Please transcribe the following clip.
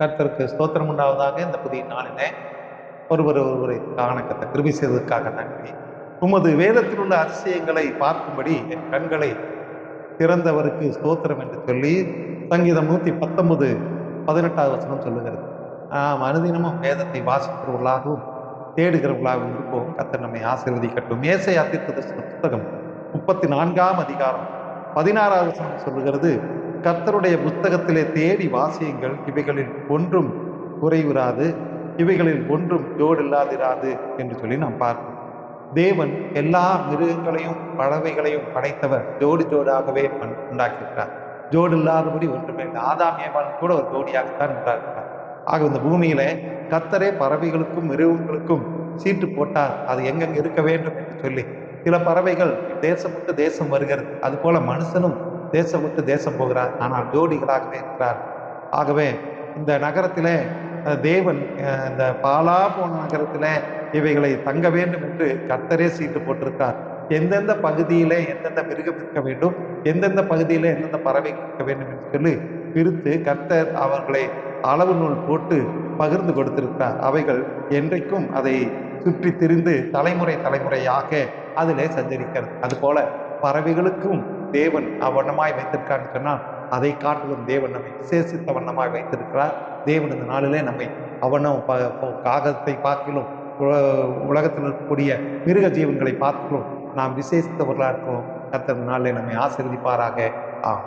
கர்த்தருக்கு ஸ்தோத்திரம் உண்டாவதாக. இந்த புதிய நாளிலே ஒருவரை காண கர்த்தர் கிருபை செய்ததற்காக நன்றி. உமது வேதத்தில் உள்ள அதிசயங்களை பார்க்கும்படி என் கண்களை திறந்தவருக்கு ஸ்தோத்திரம் என்று சொல்லி சங்கீதம் 119:18 வசனம் சொல்லுகிறது. அனுதினமும் வேதத்தை வாசிக்கிறவர்களாகவும் தேடுகிறவர்களாகவும் இருப்போம். கர்த்தர் நம்மை ஆசீர்வதிக்கட்டும். ஏசாயா தீர்க்கதரிசன புத்தகம் 34ஆம் அதிகாரம் 16வது வசனம் சொல்லுகிறது, கர்த்தருடைய புத்தகத்திலே தேடி வாசியுங்கள், இவைகளில் ஒன்றும் குறைவுறாது, இவைகளில் ஒன்றும் ஜோடு இல்லாதிராது என்று சொல்லி நாம் பார்க்கிறோம். தேவன் எல்லா மிருகங்களையும் பறவைகளையும் படைத்தவர் ஜோடி ஜோடாகவே உண்டாக்கியிருக்கிறார். ஜோடு இல்லாதபடி ஒன்றுமே இல்லை. ஆதாம் ஏவாளும் கூட ஒரு ஜோடியாகத்தான் உண்டாக்குறார். ஆக இந்த பூமியில கர்த்தரே பறவைகளுக்கும் மிருகங்களுக்கும் சீட்டு போட்டார், அது எங்கெங்க இருக்க வேண்டும் என்று சொல்லி. சில பறவைகள் தேசம் விட்டு தேசம் வருகிறது, அது போல மனுஷனும் தேசம் விட்டு தேசம் போகிறார், ஆனால் ஜோடிகளாகவே இருக்கிறார். ஆகவே இந்த நகரத்திலே தேவன் இந்த பாலா போன நகரத்திலே இவைகளை தங்க வேண்டும் என்று கர்த்தரே சீட்டு போட்டிருக்கார். எந்தெந்த பகுதியிலே எந்தெந்த மிருகம் இருக்க வேண்டும், எந்தெந்த பகுதியிலே எந்தெந்த பறவை இருக்க வேண்டும் என்று சொல்லி பிரித்து கர்த்தர் அவர்களை அளவு நூல் போட்டு பகிர்ந்து கொடுத்திருக்கிறார். அவைகள் என்றைக்கும் அதை சுற்றி திரிந்து தலைமுறையாக அதிலே சஞ்சரிக்கிறது. அதுபோல பறவைகளுக்கும் தேவன் அவ்வண்ணமாய் வைத்திருக்கான்னு சொன்னால் அதை காட்டிலும் தேவன் நம்மை விசேஷித்த வண்ணமாய் வைத்திருக்கிறார். தேவன் இந்த நாளிலே நம்மை அவனும் காகத்தை பார்க்கிலும் உலகத்தில் இருக்கக்கூடிய மிருக ஜீவன்களை பார்க்கிலும் நாம் விசேஷித்தவர்களாக இருக்கிறோம். கர்த்தர் நாளிலே நம்மை ஆசீர்வதிப்பாராக. ஆம்.